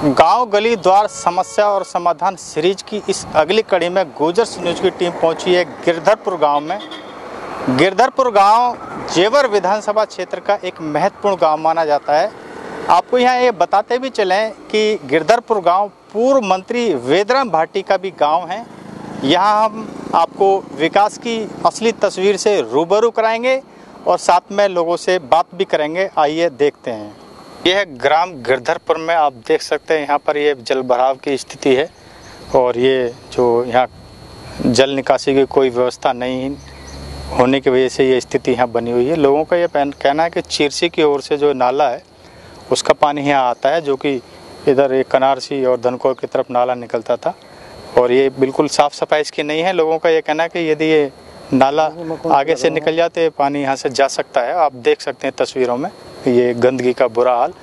गांव गली द्वार समस्या और समाधान सीरीज की इस अगली कड़ी में गुजर्स न्यूज की टीम पहुंची है गिरधरपुर गांव में। गिरधरपुर गांव जेवर विधानसभा क्षेत्र का एक महत्वपूर्ण गांव माना जाता है। आपको यहां ये बताते भी चलें कि गिरधरपुर गांव पूर्व मंत्री वेदराम भाटी का भी गांव है। यहां हम आपको विकास की असली तस्वीर से रूबरू कराएंगे और साथ में लोगों से बात भी करेंगे। आइए देखते हैं। यह ग्राम गिरधरपुर में आप देख सकते हैं, यहाँ पर ये जल भराव की स्थिति है और ये जो यहाँ जल निकासी की कोई व्यवस्था नहीं होने की वजह से ये स्थिति यहाँ बनी हुई है। लोगों का ये कहना है कि चिरसी की ओर से जो नाला है उसका पानी यहाँ आता है, जो कि इधर एक कनारसी और धनकौर की तरफ नाला निकलता था और ये बिल्कुल साफ़ सफाई इसकी नहीं है। लोगों का ये कहना है कि यदि ये नाला आगे से निकल जाते पानी यहाँ से जा सकता है। आप देख सकते हैं तस्वीरों में ये गंदगी का बुरा हाल।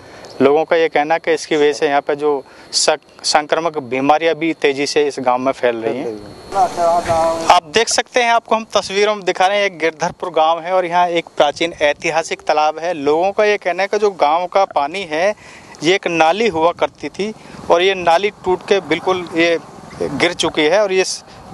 लोगों का ये कहना है कि इसकी वजह से यहाँ पे जो संक्रामक बीमारियां भी तेजी से इस गांव में फैल रही हैं। आप देख सकते हैं, आपको हम तस्वीरों में दिखा रहे हैं, एक गिरधरपुर गांव है और यहाँ एक प्राचीन ऐतिहासिक तालाब है। लोगों का ये कहना है कि जो गांव का पानी है ये एक नाली हुआ करती थी और ये नाली टूट के बिल्कुल ये गिर चुकी है और ये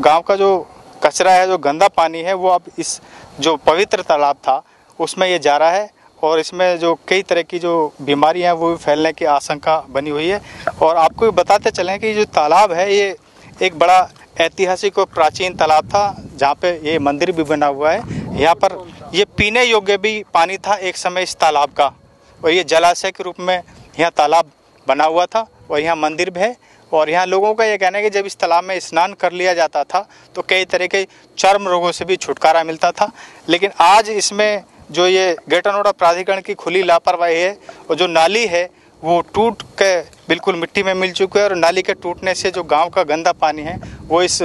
गाँव का जो कचरा है, जो गंदा पानी है, वो अब इस जो पवित्र तालाब था उसमें ये जा रहा है और इसमें जो कई तरह की जो बीमारियां हैं वो भी फैलने की आशंका बनी हुई है। और आपको बताते चलें कि जो तालाब है ये एक बड़ा ऐतिहासिक और प्राचीन तालाब था, जहाँ पे ये मंदिर भी बना हुआ है। यहाँ पर ये पीने योग्य भी पानी था एक समय इस तालाब का और ये जलाशय के रूप में यहाँ तालाब बना हुआ था और यहाँ मंदिर भी है। और यहाँ लोगों का ये कहना है कि जब इस तालाब में स्नान कर लिया जाता था तो कई तरह के चर्म रोगों से भी छुटकारा मिलता था। लेकिन आज इसमें जो ये ग्रेटर नोएडा प्राधिकरण की खुली लापरवाही है और जो नाली है वो टूट के बिल्कुल मिट्टी में मिल चुकी है और नाली के टूटने से जो गांव का गंदा पानी है वो इस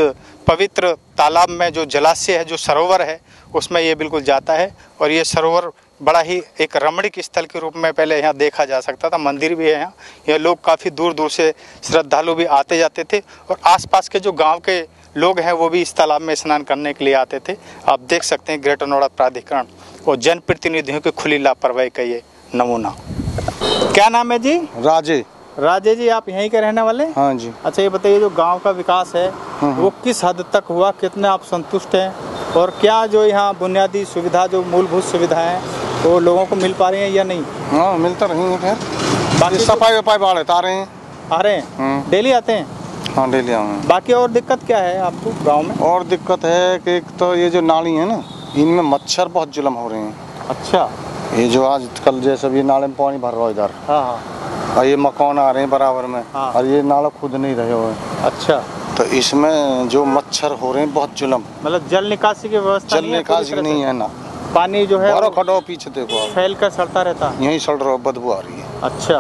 पवित्र तालाब में जो जलाशय है, जो सरोवर है, उसमें ये बिल्कुल जाता है। और ये सरोवर बड़ा ही एक रमणीक स्थल के रूप में पहले यहाँ देखा जा सकता था। मंदिर भी है यहाँ लोग काफ़ी दूर दूर से श्रद्धालु भी आते जाते थे और आसपास के जो गांव के लोग हैं वो भी इस तालाब में स्नान करने के लिए आते थे। आप देख सकते हैं ग्रेटर नोएडा प्राधिकरण और जनप्रतिनिधियों की खुली लापरवाही का ये नमूना। क्या नाम है जी? राजे जी, आप यहीं के रहने वाले? हाँ जी। अच्छा, ये बताइए जो गांव का विकास है वो किस हद तक हुआ, कितने आप संतुष्ट हैं और क्या जो यहाँ बुनियादी सुविधा, जो मूलभूत सुविधाएं वो लोगों को मिल पा रही हैं या नहीं? हाँ, मिलता रही है। खैर बाकी सफाई वफाई बाढ़ आ रहे हैं डेली आते हैं? हाँ, डेली आ रहे हैं। बाकी और दिक्कत क्या है आपको गाँव में? और दिक्कत है कि एक तो ये जो नाली है ना, इनमें मच्छर बहुत जुल्म हो रहे हैं। अच्छा। ये जो आज कल जैसे भी नाले में पानी भर रहा है इधर, हाँ, और ये मकान आ रहे हैं बराबर में, और ये नाला खुद नहीं रहे हुए। अच्छा। तो इसमें जो मच्छर हो रहे हैं बहुत जुल्म। मतलब जल निकासी की व्यवस्था नहीं है ना, पानी जो है खड़ो पीछे देखो फैल कर सड़ता रहता है, यही सड़ रहा, बदबू आ रही है। अच्छा।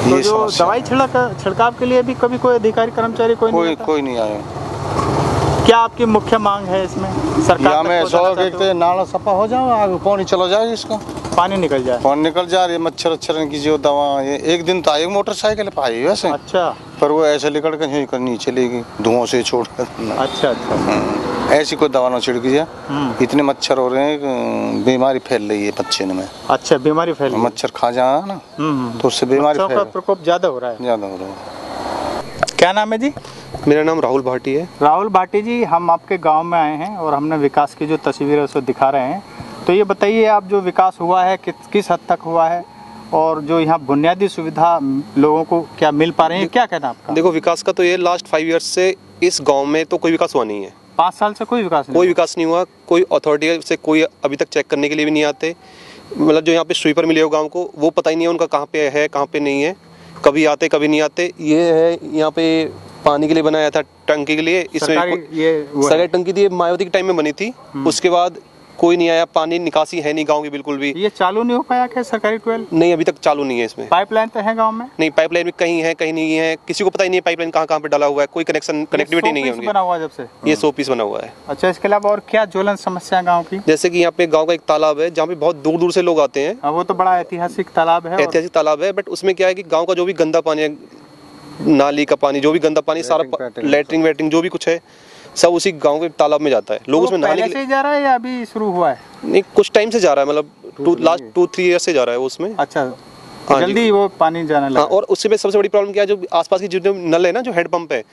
तो जो दवाई छिड़काव के लिए भी कभी कोई अधिकारी कर्मचारी कोई नहीं आया? क्या आपकी मुख्य मांग है इसमें सरकार में? नाला सफा हो जाए, आगे पानी चला जाए, इसका पानी निकल जाए, ये मच्छर अच्छर की जो दवा, ये एक दिन तो एक मोटरसाइकिल पाई वैसे। अच्छा। पर वो ऐसे निकल कर यहीं नहीं चलेगी, धुआं से छोड़ कर। अच्छा। ऐसी कोई दवा ना छिड़की जाए, इतने मच्छर हो रहे हैं, बीमारी फैल रही है बच्चे में। अच्छा, बीमारी फैल, मच्छर खा जाए ना तो उससे बीमारी का प्रकोप ज्यादा हो रहा है। क्या नाम है जी? मेरा नाम राहुल भाटी है। राहुल भाटी जी, हम आपके गांव में आए हैं और हमने विकास की जो तस्वीर है उसको दिखा रहे हैं। तो ये बताइए, आप जो विकास हुआ है किस हद तक हुआ है और जो यहाँ बुनियादी सुविधा लोगों को क्या मिल पा रही है, क्या कहना है आपका? देखो, विकास का तो ये लास्ट 5 ईयर्स से इस गाँव में तो कोई विकास हुआ नहीं है। 5 साल से कोई विकास नहीं हुआ। कोई अथॉरिटी से कोई अभी तक चेक करने के लिए भी नहीं आते। मतलब जो यहाँ पे स्वीपर मिले हो गाँव को, वो पता ही नहीं है उनका कहाँ पे है कहाँ पे नहीं है, कभी आते कभी नहीं आते। ये है यहाँ पे पानी के लिए बनाया था, टंकी के लिए, इसमें सरकारी टंकी थी, मायावती के टाइम में बनी थी। उसके बाद कोई नहीं आया, पानी निकासी है नहीं गांव की बिल्कुल भी। ये चालू नहीं हो पाया क्या सरकारी ट्यूबवेल? नहीं, अभी तक चालू नहीं है इसमें। पाइपलाइन तो है गांव में? नहीं, पाइपलाइन में कहीं है कहीं नहीं है, किसी को पता ही नहीं है पाइपलाइन कहाँ पे डाला हुआ है, कोई कनेक्टिविटी नहीं है उनकी। बना हुआ जब से ये 100 पीस बना हुआ है। अच्छा, इसके अलावा और क्या ज्वलन समस्या है गाँव की? जैसे की यहाँ पे गाँव का एक तालाब है जहाँ पे बहुत दूर दूर से लोग आते हैं। वो तो बड़ा ऐतिहासिक तालाब है, बट उसमें क्या है की गाँव का जो भी गंदा पानी है, नाली का पानी, जो भी गंदा पानी, सारा लैट्रिन वैट्रिन जो भी कुछ है सब उसी गांव के तालाब में जाता है। लोग उसमें नहाने के लिए जा रहा है या अभी शुरू हुआ है? नहीं, कुछ टाइम से जा रहा है, मतलब लास्ट 2-3 ईयर से जा रहा है वो उसमें। अच्छा, जल्दी वो पानी जाने लगा। और उससे में सबसे बड़ी प्रॉब्लम क्या है, जो आसपास की जो नल है ना, जो हेड पंप है,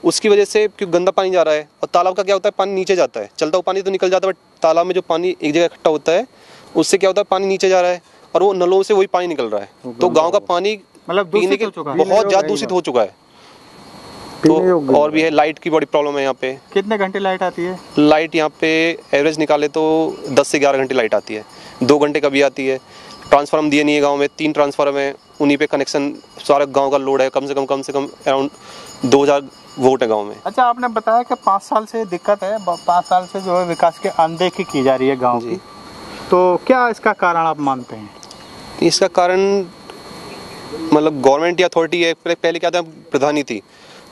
उसकी वजह से क्योंकि गंदा पानी जा रहा है। और तालाब का क्या होता है, पानी नीचे जाता है, चलता हुआ पानी तो निकल जाता है, बट तालाब में जो पानी एक जगह इकट्ठा होता है उससे क्या होता है, पानी नीचे जा रहा है और वो नलों से वही पानी निकल रहा है। तो गाँव का पानी मतलब पीने के बहुत ज़्यादा दूषित हो चुका है। तो और भी है, लाइट की बड़ी प्रॉब्लम है यहाँ पे। कितने घंटे लाइट आती है? लाइट यहाँ पे एवरेज निकाले तो 10 से 11 घंटे लाइट आती है, 2 घंटे कभी आती है। ट्रांसफार्म दिए नहीं है गांव में, 3 ट्रांसफार्म है, उन्हीं पे कनेक्शन सारा गांव का लोड है। कम से कम अराउंड 2000 वोट है गांव में। अच्छा, आपने बताया कि 5 साल से दिक्कत है, 5 साल से जो है विकास की अनदेखी की जा रही है गाँव की, तो क्या इसका कारण आप मानते हैं? इसका कारण मतलब गवर्नमेंट या अथॉरिटी है। पहले क्या था, प्रधानी थी,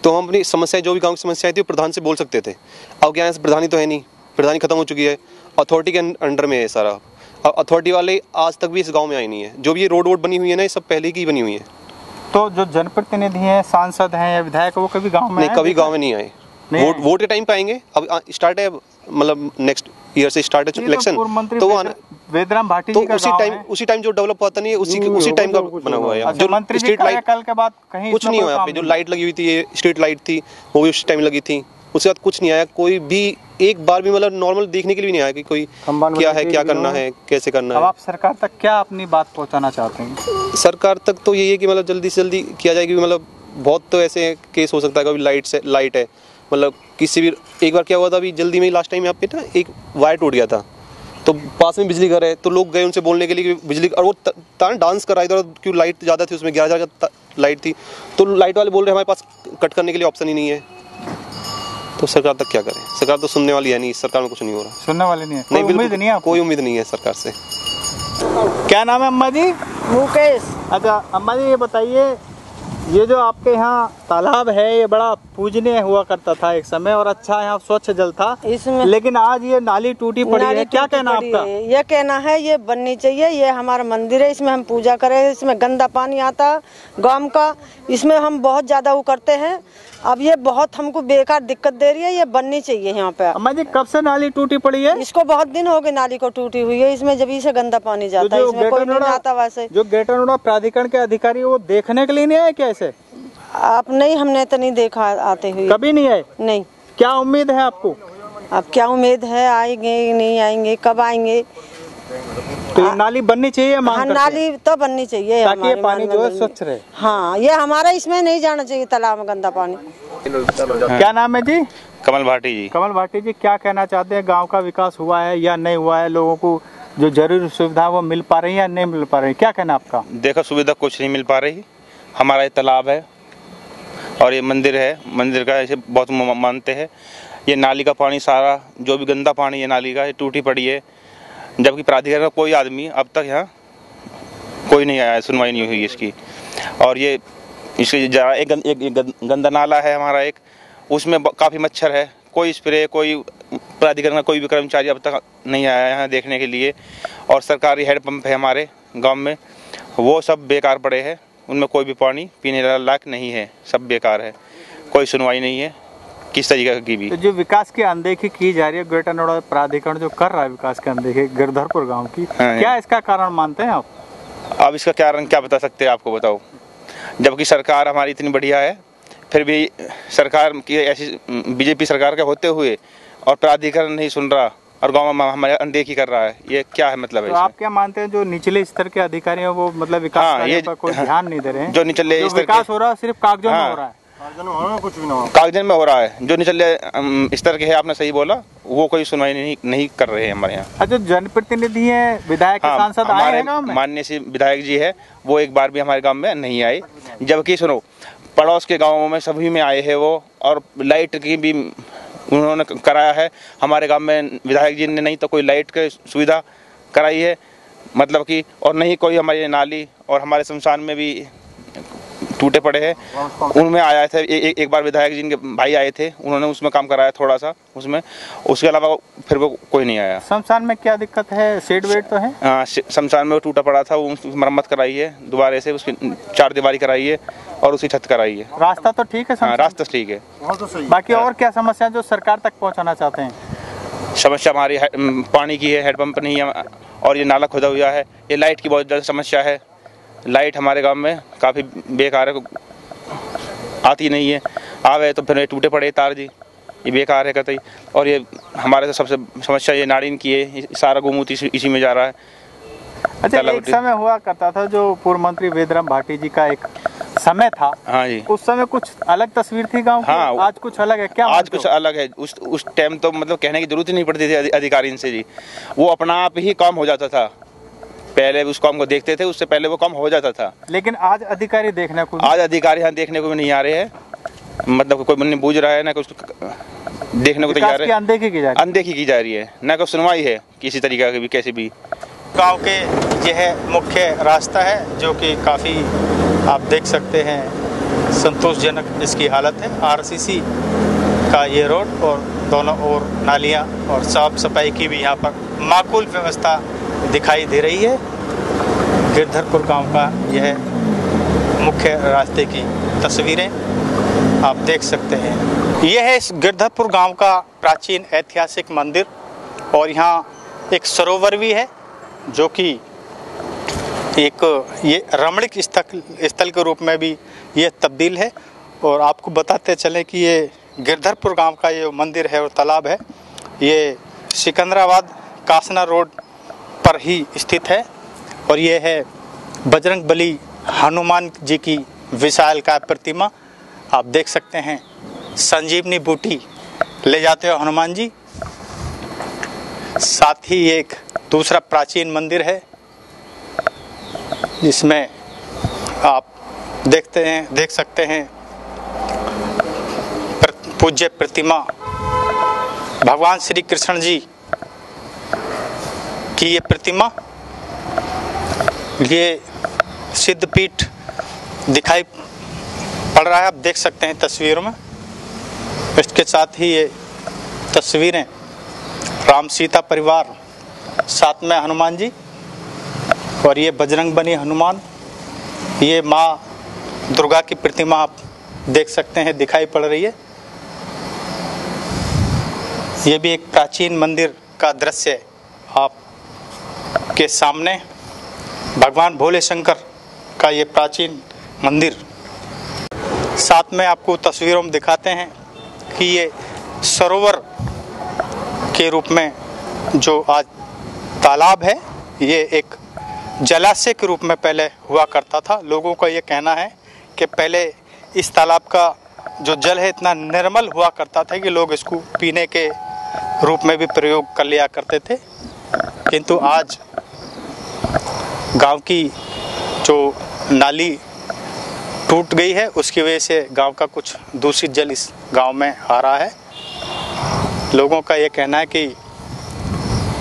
तो हम अपनी समस्याएं, जो भी गांव की समस्याएं थी, वो प्रधान से बोल सकते थे। अब क्या है, प्रधानी तो है नहीं, प्रधानी खत्म हो चुकी है, अथॉरिटी के अंडर में है सारा। अब अथॉरिटी वाले आज तक भी इस गांव में आए नहीं है। जो भी ये रोड बनी हुई है ना, ये सब पहले की बनी हुई है। तो जो जनप्रतिनिधि हैं, सांसद हैं या विधायक, वो कभी गाँव में नहीं, कभी गाँव में नहीं आए। वोट के टाइम पे आएंगे। अब स्टार्ट है, मतलब नेक्स्ट ईयर से स्टार्ट है इलेक्शन, तो वो वेदराम भाटी तो जी का उसी टाइम जो डेवलप होता नहीं है, उसी टाइम का बना हुआ है। जो मंत्री स्ट्रीट लाइट कल के बाद कहीं कुछ नहीं हुआ यहाँ पे। जो लाइट लगी हुई थी, ये स्ट्रीट लाइट थी, वो भी उस टाइम लगी थी, उसके बाद कुछ नहीं आया। कोई भी एक बार भी मतलब नॉर्मल देखने के लिए भी नहीं आया कि कोई क्या है, क्या करना है, कैसे करना है। अब आप सरकार तक क्या अपनी बात पहुँचाना चाहते हैं? सरकार तक तो यही है कि मतलब जल्दी से जल्दी किया जाए, क्योंकि मतलब बहुत तो ऐसे केस हो सकता है, कभी लाइट है, मतलब किसी भी, एक बार क्या हुआ था अभी जल्दी में, लास्ट टाइम यहाँ पे ना एक वायर टूट गया था, तो पास में बिजली घर है, तो लोग गए उनसे बोलने के लिए कि बिजली, और वो डांस कर रहा है इधर, क्यों लाइट ज़्यादा थी उसमें, 11,000 लाइट थी, तो लाइट वाले बोल रहे हमारे पास कट करने के लिए ऑप्शन ही नहीं है। तो सरकार तक क्या करे, सरकार तो सुनने वाली है नहीं, सरकार में कुछ नहीं हो रहा। सुनने वाली नहीं है, नहीं, उम्मीद नहीं है, कोई उम्मीद नहीं है सरकार से। क्या नाम है अम्मा जी? मुकेश। अच्छा अम्मा जी, ये बताइए, ये जो आपके यहाँ तालाब है, ये बड़ा पूजनीय हुआ करता था एक समय, और अच्छा यहाँ स्वच्छ जल था इसमें, लेकिन आज ये नाली टूटी पड़ी है, क्या कहना आपका? ये कहना है ये बननी चाहिए, ये हमारा मंदिर है, इसमें हम पूजा करें, इसमें गंदा पानी आता गांव का, इसमें हम बहुत ज्यादा वो करते हैं। अब ये बहुत हमको बेकार दिक्कत दे रही है, ये बननी चाहिए यहाँ पे। अम्मा जी, कब से नाली टूटी पड़ी है? इसको बहुत दिन हो गए नाली को टूटी हुई है, इसमें जब से गंदा पानी जाता है, इसमें कोई नहीं आता। वैसे जो ग्रेटर प्राधिकरण के अधिकारी वो देखने के लिए नहीं आए क्या ऐसे? आप नहीं, हमने तो नहीं देखा आते हुए, कभी नहीं आए? नहीं। क्या उम्मीद है आपको? अब क्या उम्मीद है, आएंगे नहीं आएंगे, कब आएंगे? तो ये नाली बननी चाहिए, हाँ, नाली तो बननी चाहिए ताकि ये पानी जो है स्वच्छ रहे। हाँ, ये हमारा इसमें नहीं जाना चाहिए तालाब में गंदा पानी। क्या नाम है जी? कमल भाटी जी। कमल भाटी जी, क्या कहना चाहते हैं, गांव का विकास हुआ है या नहीं हुआ है? लोगों को जो जरूरी सुविधा वो मिल पा रही है या नहीं मिल पा रही, क्या कहना आपका? देखो, सुविधा कुछ नहीं मिल पा रही। हमारा ये तालाब है और ये मंदिर है, मंदिर का ऐसे बहुत मानते हैं। ये नाली का पानी सारा, जो भी गंदा पानी है नाली का, ये टूटी पड़ी है, जबकि प्राधिकरण का कोई आदमी अब तक यहाँ कोई नहीं आया, सुनवाई नहीं हुई इसकी। और ये इसके एक गंदा नाला है हमारा एक, उसमें काफ़ी मच्छर है, कोई स्प्रे, कोई प्राधिकरण का कोई भी कर्मचारी अब तक नहीं आया यहाँ देखने के लिए। और सरकारी हेड पंप है हमारे गांव में, वो सब बेकार पड़े हैं, उनमें कोई भी पानी पीने लायक नहीं है, सब बेकार है, कोई सुनवाई नहीं है किस तरीके की भी। तो जो विकास की अनदेखी की जा रही है, ग्रेटर नोएडा प्राधिकरण जो कर रहा है विकास की अनदेखी गिरधरपुर गाँव की, क्या इसका कारण मानते हैं आप? अब इसका कारण क्या बता सकते हैं, आपको बताओ, जबकि सरकार हमारी इतनी बढ़िया है, फिर भी सरकार की ऐसी बीजेपी सरकार के होते हुए और प्राधिकरण नहीं सुन रहा और गांव में हमारे अनदेखी कर रहा है, ये क्या है मतलब? तो आप क्या मानते हैं, जो निचले स्तर के अधिकारी हैं वो मतलब विकास कार्य पर कोई ध्यान नहीं दे रहे हैं? जो निचले स्तर विकास हो रहा है सिर्फ कागजों में हो रहा है, कुछ भी ना, कागजों में हो रहा है। जो निचले स्तर के है, आपने सही बोला, वो कोई सुनवाई नहीं कर रहे हैं हमारे यहाँ। अच्छा, जनप्रतिनिधि है, विधायक, सांसद आए हैं गाँव में? माननीय से विधायक जी है, वो एक बार भी हमारे गाँव में नहीं आए, जबकि सुनो पड़ोस के गाँवों में सभी में आए हैं वो, और लाइट की भी उन्होंने कराया है। हमारे गांव में विधायक जी ने नहीं तो कोई लाइट की सुविधा कराई है, मतलब कि, और नहीं कोई हमारी नाली, और हमारे शमशान में भी टूटे पड़े हैं, उनमें आया थे एक बार विधायक जी के भाई आए थे, उन्होंने उसमें काम कराया थोड़ा सा उसमें, उसके अलावा फिर वो कोई नहीं आया। शमशान में क्या दिक्कत है, शेड वेड तो है? हाँ, शमशान में वो टूटा पड़ा था, वो मरम्मत कराई है दोबारा से, उसकी 4 दीवारी कराई है और उसकी छत कराई है। रास्ता तो ठीक है? हाँ, रास्ता ठीक है। बाकी और क्या समस्या जो सरकार तक पहुँचाना चाहते हैं? समस्या हमारी पानी की है, हेडपम्प नहीं है, और ये नाला खुदा हुआ है, ये लाइट की बहुत ज़्यादा समस्या है, लाइट हमारे गांव में काफ़ी बेकार है, आती नहीं है, आवे तो फिर टूटे पड़े तार जी, ये बेकार है कतई। और ये हमारे तो सबसे समस्या ये नारिन की है, सारा गोमूत्र इसी में जा रहा है। अच्छा, एक समय हुआ करता था जो पूर्व मंत्री वेदराम भाटी जी का एक समय था, हाँ जी, उस समय कुछ अलग तस्वीर थी गांव की। हाँ, आज कुछ अलग है क्या? आज कुछ अलग है। उस टाइम तो मतलब कहने की जरूरत ही नहीं पड़ती थी अधिकारी से जी, वो अपना आप ही काम हो जाता था। पहले उस काम को देखते थे, उससे पहले वो काम हो जाता था। लेकिन आज अधिकारी देखने को भी नहीं आ रहे हैं, मतलब कोई मन बूझ रहा है ना, कुछ देखने को तैयार है, अनदेखी की जा रही है, ना कोई सुनवाई है किसी तरीके की भी, कैसे भी। गांव के यह मुख्य रास्ता है जो कि काफ़ी आप देख सकते हैं संतोषजनक इसकी हालत है। आरसीसी का ये रोड और दोनों ओर नालियां और साफ सफाई की भी यहाँ पर माकूल व्यवस्था दिखाई दे रही है। गिरधरपुर गांव का यह मुख्य रास्ते की तस्वीरें आप देख सकते हैं। यह है इस गिरधरपुर गांव का प्राचीन ऐतिहासिक मंदिर और यहाँ एक सरोवर भी है जो कि एक ये रमणीक स्थल के रूप में भी ये तब्दील है। और आपको बताते चलें कि ये गिरधरपुर गांव का ये मंदिर है और तालाब है, ये सिकंदराबाद कासना रोड पर ही स्थित है। और ये है बजरंगबली हनुमान जी की विशालकाय प्रतिमा, आप देख सकते हैं। संजीवनी बूटी ले जाते हो हनुमान जी। साथ ही एक दूसरा प्राचीन मंदिर है जिसमें आप देख सकते हैं पूज्य प्रतिमा भगवान श्री कृष्ण जी की ये प्रतिमा, ये सिद्धपीठ दिखाई पड़ रहा है, आप देख सकते हैं तस्वीरों में। इसके साथ ही ये तस्वीरें राम सीता परिवार, साथ में हनुमान जी और ये बजरंगबली हनुमान, ये माँ दुर्गा की प्रतिमा आप देख सकते हैं दिखाई पड़ रही है। ये भी एक प्राचीन मंदिर का दृश्य आप के सामने, भगवान भोले शंकर का ये प्राचीन मंदिर। साथ में आपको तस्वीरों में दिखाते हैं कि ये सरोवर के रूप में जो आज तालाब है, ये एक जलाशय के रूप में पहले हुआ करता था। लोगों का ये कहना है कि पहले इस तालाब का जो जल है इतना निर्मल हुआ करता था कि लोग इसको पीने के रूप में भी प्रयोग कर लिया करते थे। किंतु आज गांव की जो नाली टूट गई है उसकी वजह से गांव का कुछ दूषित जल इस गांव में आ रहा है। लोगों का ये कहना है कि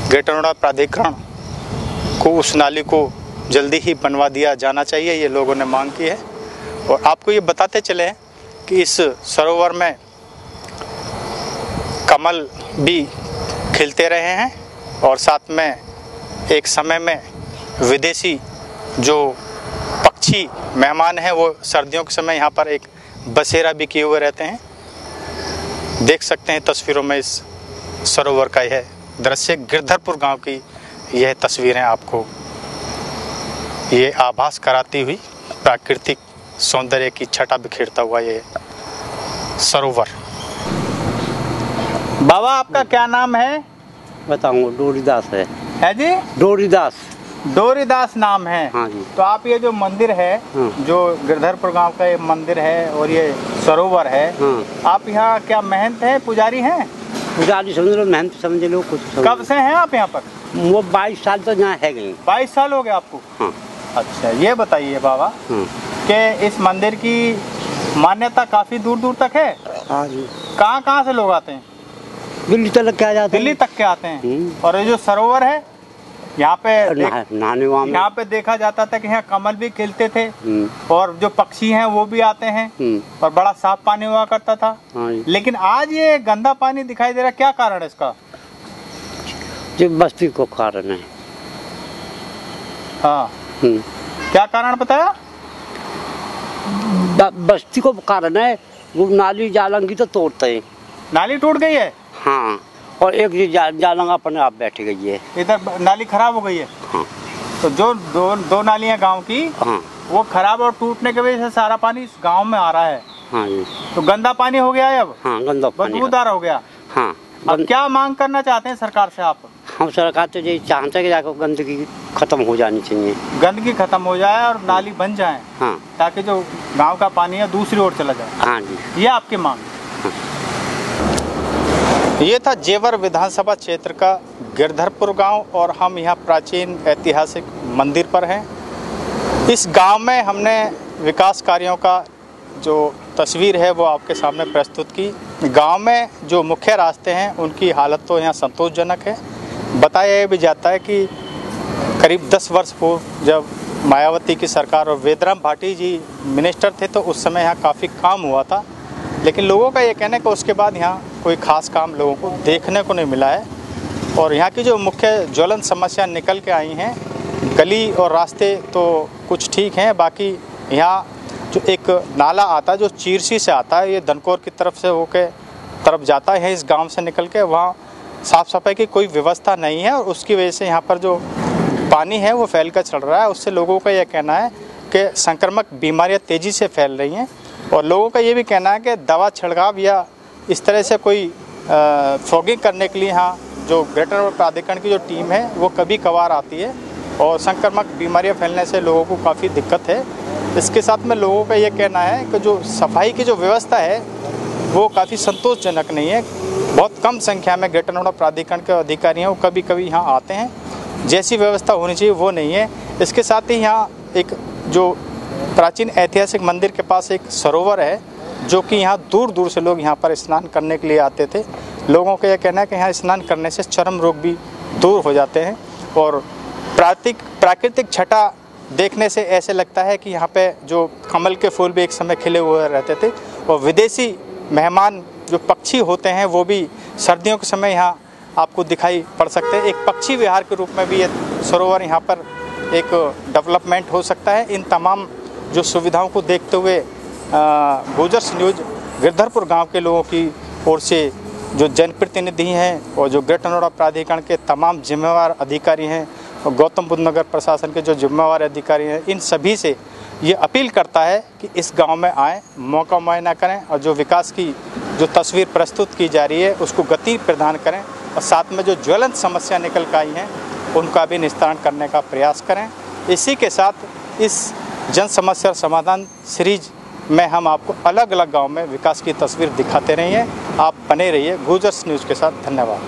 ग्रेटर नोएडा प्राधिकरण को उस नाली को जल्दी ही बनवा दिया जाना चाहिए, ये लोगों ने मांग की है। और आपको ये बताते चले कि इस सरोवर में कमल भी खिलते रहे हैं और साथ में एक समय में विदेशी जो पक्षी मेहमान हैं वो सर्दियों के समय यहाँ पर एक बसेरा भी किए हुए रहते हैं। देख सकते हैं तस्वीरों में इस सरोवर का यह दृश्य, गिरधरपुर गांव की यह तस्वीरें आपको ये आभास कराती हुई प्राकृतिक सौंदर्य की छटा बिखेरता हुआ ये सरोवर। बाबा आपका क्या नाम है? बताऊंगा, डोरीदास है जी? डोरीदास नाम है। हाँ जी। तो आप ये जो मंदिर है, हाँ। जो गिरधरपुर गांव का ये मंदिर है और ये सरोवर है, हाँ। आप यहाँ क्या महंत हैं, पुजारी हैं? पुजारी समझ लो, महंत समझ लो, कुछ कब से हैं आप यहाँ पर? वो 22 साल तो यहाँ है गई। 22 साल हो गए आपको? हाँ। अच्छा, ये बताइए बाबा कि इस मंदिर की मान्यता काफी दूर दूर तक है। हाँ जी। कहाँ से लोग आते हैं? दिल्ली तक के आ जाते हैं। दिल्ली तक के आते हैं। और ये जो सरोवर है यहाँ पे यहाँ पे देखा जाता था कि यहाँ कमल भी खिलते थे और जो पक्षी हैं वो भी आते हैं और बड़ा साफ पानी हुआ करता था। लेकिन आज ये गंदा पानी दिखाई दे रहा है, क्या कारण है इसका? जो बस्ती को कारण है। हाँ। क्या कारण बताया? बस्ती को कारण है, वो नाली जालंगी तो तोड़ते हैं। नाली टूट गई है? हाँ। और एक जालंगा अपने आप बैठ गई है, इधर नाली खराब हो गई है। हाँ। तो जो दो नालियां गांव की, हाँ, वो खराब और टूटने की वजह से सारा पानी इस गांव में आ रहा है। हाँ जी। तो गंदा पानी हो गया है अब। हाँ, गंदा पानी, बदबूदार हो गया। हाँ। अब क्या मांग करना चाहते हैं सरकार से आप? हम सरकार तो यही चाहते हैं कि जाकर गंदगी खत्म हो जानी चाहिए, गंदगी खत्म हो जाए और नाली बन जाए। हाँ, ताकि जो गांव का पानी है दूसरी ओर चला जाए। हाँ जी, ये आपकी मांग। हाँ। ये था जेवर विधानसभा क्षेत्र का गिरधरपुर गांव और हम यहाँ प्राचीन ऐतिहासिक मंदिर पर हैं। इस गांव में हमने विकास कार्यों का जो तस्वीर है वो आपके सामने प्रस्तुत की। गांव में जो मुख्य रास्ते हैं उनकी हालत तो यहाँ संतोषजनक है। बताया भी जाता है कि करीब 10 वर्ष पूर्व जब मायावती की सरकार और वेदराम भाटी जी मिनिस्टर थे तो उस समय यहाँ काफ़ी काम हुआ था, लेकिन लोगों का ये कहना है कि उसके बाद यहाँ कोई ख़ास काम लोगों को देखने को नहीं मिला है। और यहाँ की जो मुख्य ज्वलंत समस्या निकल के आई हैं, गली और रास्ते तो कुछ ठीक हैं, बाकी यहाँ जो एक नाला आता है जो चीरसी से आता है, ये धनकोर की तरफ से होके तरफ जाता है, इस गांव से निकल के, वहाँ साफ़ सफाई की कोई व्यवस्था नहीं है और उसकी वजह से यहाँ पर जो पानी है वो फैल कर चल रहा है। उससे लोगों का यह कहना है कि संक्रामक बीमारियाँ तेज़ी से फैल रही हैं और लोगों का ये भी कहना है कि दवा छिड़काव या इस तरह से कोई फॉगिंग करने के लिए यहाँ जो ग्रेटर प्राधिकरण की जो टीम है वो कभी कभार आती है और संक्रामक बीमारियाँ फैलने से लोगों को काफ़ी दिक्कत है। इसके साथ में लोगों का ये कहना है कि जो सफाई की जो व्यवस्था है वो काफ़ी संतोषजनक नहीं है। बहुत कम संख्या में ग्रेटर नोएडा प्राधिकरण के अधिकारी हैं, वो कभी कभी यहाँ आते हैं, जैसी व्यवस्था होनी चाहिए वो नहीं है। इसके साथ ही यहाँ एक जो प्राचीन ऐतिहासिक मंदिर के पास एक सरोवर है जो कि यहाँ दूर दूर से लोग यहाँ पर स्नान करने के लिए आते थे। लोगों का यह कहना है कि यहाँ स्नान करने से चर्म रोग भी दूर हो जाते हैं और प्राकृतिक छटा देखने से ऐसे लगता है कि यहाँ पे जो कमल के फूल भी एक समय खिले हुए रहते थे और विदेशी मेहमान जो पक्षी होते हैं वो भी सर्दियों के समय यहाँ आपको दिखाई पड़ सकते हैं। एक पक्षी विहार के रूप में भी ये सरोवर यहाँ पर एक डेवलपमेंट हो सकता है। इन तमाम जो सुविधाओं को देखते हुए गुजर्स न्यूज़ गिरधरपुर गांव के लोगों की ओर से जो जनप्रतिनिधि हैं और जो ग्रेटर नोएडा प्राधिकरण के तमाम जिम्मेवार अधिकारी हैं और गौतम बुद्ध नगर प्रशासन के जो जिम्मेवार अधिकारी हैं, इन सभी से ये अपील करता है कि इस गांव में आएँ, मौका मुआयना करें और जो विकास की जो तस्वीर प्रस्तुत की जा रही है उसको गति प्रदान करें और साथ में जो ज्वलंत समस्या निकल कर आई हैं उनका भी निस्तारण करने का प्रयास करें। इसी के साथ इस जन समस्या समाधान सीरीज में हम आपको अलग अलग गांव में विकास की तस्वीर दिखाते रहिए। आप बने रहिए गुजर्स न्यूज़ के साथ। धन्यवाद।